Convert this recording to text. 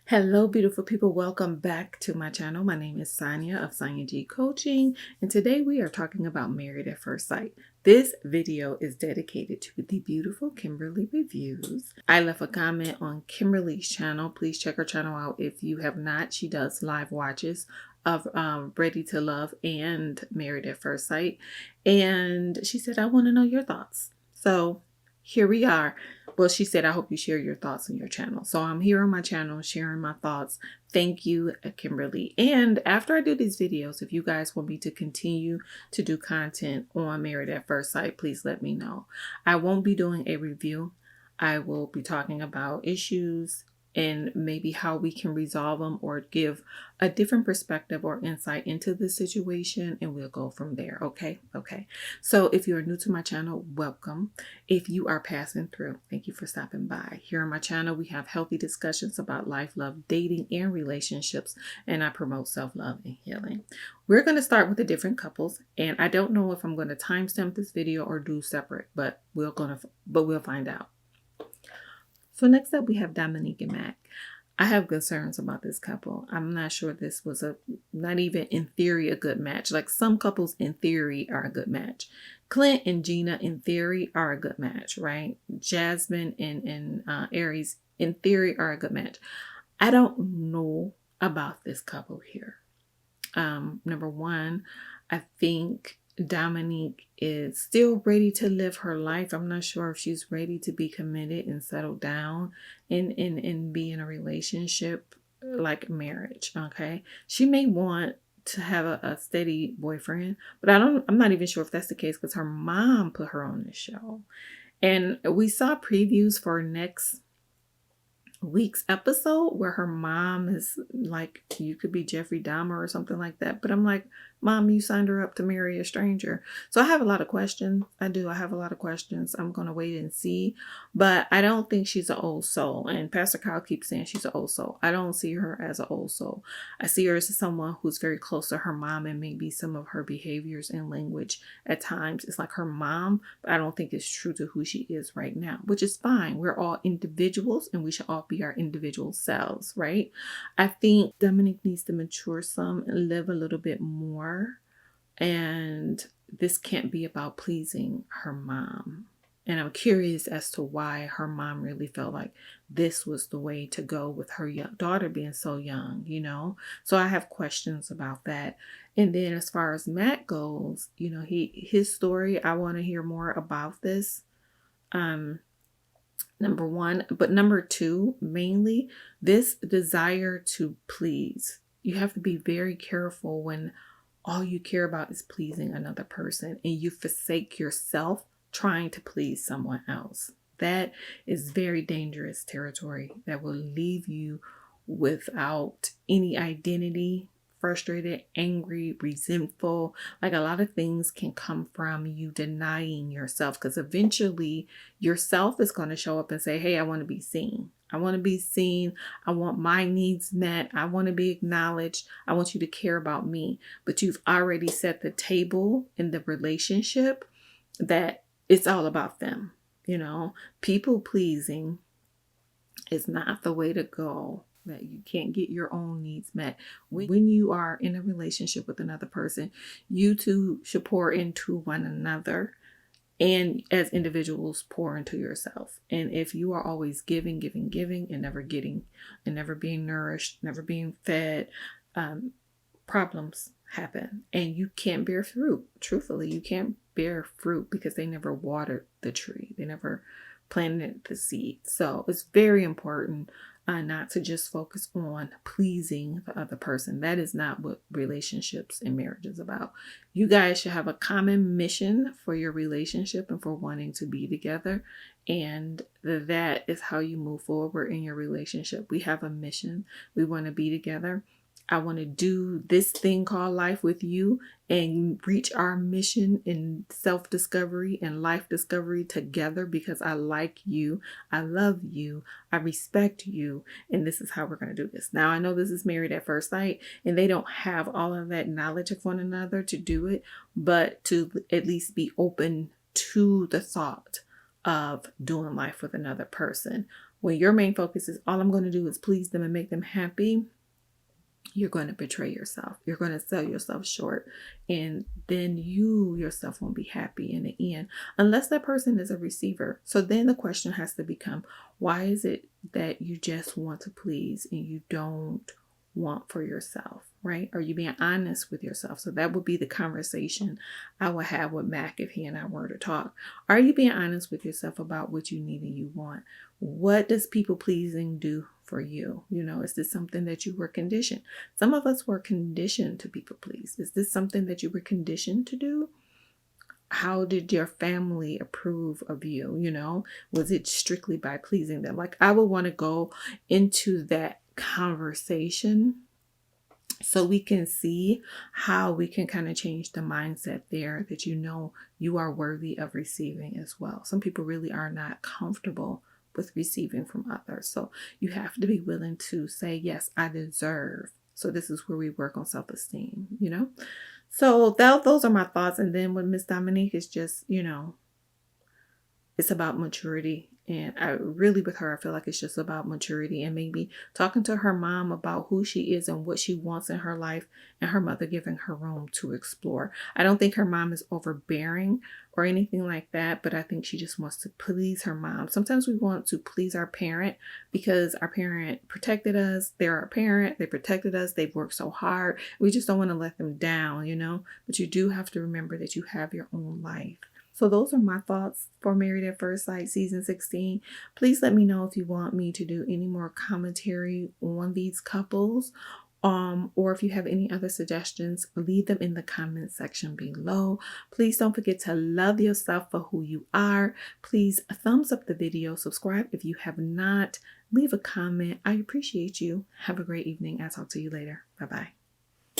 Hello, beautiful people. Welcome back to my channel. My name is Sonia of Sonia G Coaching, and today we are talking about Married at First Sight. This video is dedicated to the beautiful Kimberly Reviews. I left a comment on Kimberly's channel. Please check her channel out if you have not. She does live watches of Ready to Love and Married at First Sight. And she said, I want to know your thoughts. So here we are. Well, she said, I hope you share your thoughts on your channel. So I'm here on my channel sharing my thoughts. Thank you, Kimberly. And after I do these videos, if you guys want me to continue to do content on Married at First Sight, please let me know. I won't be doing a review. I will be talking about issues and maybe how we can resolve them or give a different perspective or insight into the situation, and we'll go from there. Okay. So if you are new to my channel, welcome. If you are passing through, thank you for stopping by. Here on my channel, we have healthy discussions about life, love, dating, and relationships, and I promote self-love and healing. We're going to start with the different couples, and I don't know if I'm going to timestamp this video or do separate, but we'll find out. So next up, we have Dominique and Mac. I have concerns about this couple. I'm not sure this was not even in theory a good match. Like some couples in theory are a good match. Clint and Gina in theory are a good match, right? Jasmine and Aries in theory are a good match. I don't know about this couple here. Number one, I think Dominique is still ready to live her life. I'm not sure if she's ready to be committed and settle down and be in a relationship like marriage. Okay. She may want to have a steady boyfriend, but I'm not even sure if that's the case because her mom put her on the show. And we saw previews for next week's episode where her mom is like, you could be Jeffrey Dahmer or something like that. But I'm like, Mom, you signed her up to marry a stranger. So I have a lot of questions. I have a lot of questions. I'm going to wait and see. But I don't think she's an old soul. And Pastor Kyle keeps saying she's an old soul. I don't see her as an old soul. I see her as someone who's very close to her mom, and maybe some of her behaviors and language at times is like her mom. But I don't think it's true to who she is right now, which is fine. We're all individuals and we should all be our individual selves, right? I think Dominique needs to mature some and live a little bit more. And this can't be about pleasing her mom. And I'm curious as to why her mom really felt like this was the way to go with her daughter being so young, you know? So I have questions about that. And then as far as Matt goes, you know, his story, I want to hear more about this. Number one, but number two, mainly this desire to please. You have to be very careful when all you care about is pleasing another person and you forsake yourself trying to please someone else. That is very dangerous territory that will leave you without any identity, frustrated, angry, resentful. Like a lot of things can come from you denying yourself, because eventually yourself is going to show up and say, hey, I want to be seen. I want to be seen. I want my needs met. I want to be acknowledged. I want you to care about me. But you've already set the table in the relationship that it's all about them. You know, people pleasing is not the way to go. That you can't get your own needs met. When you are in a relationship with another person, you two should pour into one another. And as individuals, pour into yourself. And if you are always giving, and never getting, and never being nourished, never being fed, problems happen. And you can't bear fruit. Truthfully, you can't bear fruit because they never watered the tree. They never planted the seed. So it's very important not to just focus on pleasing the other person. That is not what relationships and marriage is about. You guys should have a common mission for your relationship and for wanting to be together. And that is how you move forward in your relationship. We have a mission. We want to be together. I want to do this thing called life with you and reach our mission in self-discovery and life discovery together because I like you, I love you, I respect you, and this is how we're going to do this. Now, I know this is Married at First Sight, and they don't have all of that knowledge of one another to do it, but to at least be open to the thought of doing life with another person. When your main focus is all I'm going to do is please them and make them happy, you're going to betray yourself. You're going to sell yourself short. And then you yourself won't be happy in the end, unless that person is a receiver. So then the question has to become, why is it that you just want to please and you don't want for yourself, right? Are you being honest with yourself? So that would be the conversation I would have with Mac if he and I were to talk. Are you being honest with yourself about what you need and you want? What does people pleasing do for you? You know, is this something that you were conditioned? Some of us were conditioned to people please. Is this something that you were conditioned to do? How did your family approve of you? You know, was it strictly by pleasing them? Like, I would want to go into that conversation so we can see how we can kind of change the mindset there, that you know you are worthy of receiving as well. Some people really are not comfortable with receiving from others. So you have to be willing to say, yes, I deserve. So this is where we work on self-esteem, you know? So those are my thoughts. And then with Miss Dominique, is just, you know, it's about maturity. And I really, with her, I feel like it's just about maturity and maybe talking to her mom about who she is and what she wants in her life, and her mother giving her room to explore. I don't think her mom is overbearing or anything like that, but I think she just wants to please her mom. Sometimes we want to please our parent because our parent protected us. They're our parent. They protected us. They've worked so hard. We just don't want to let them down, you know, but you do have to remember that you have your own life. So those are my thoughts for Married at First Sight season 16. Please let me know if you want me to do any more commentary on these couples, or if you have any other suggestions, leave them in the comment section below. Please don't forget to love yourself for who you are. Please thumbs up the video, subscribe if you have not, leave a comment. I appreciate you. Have a great evening. I'll talk to you later. Bye-bye.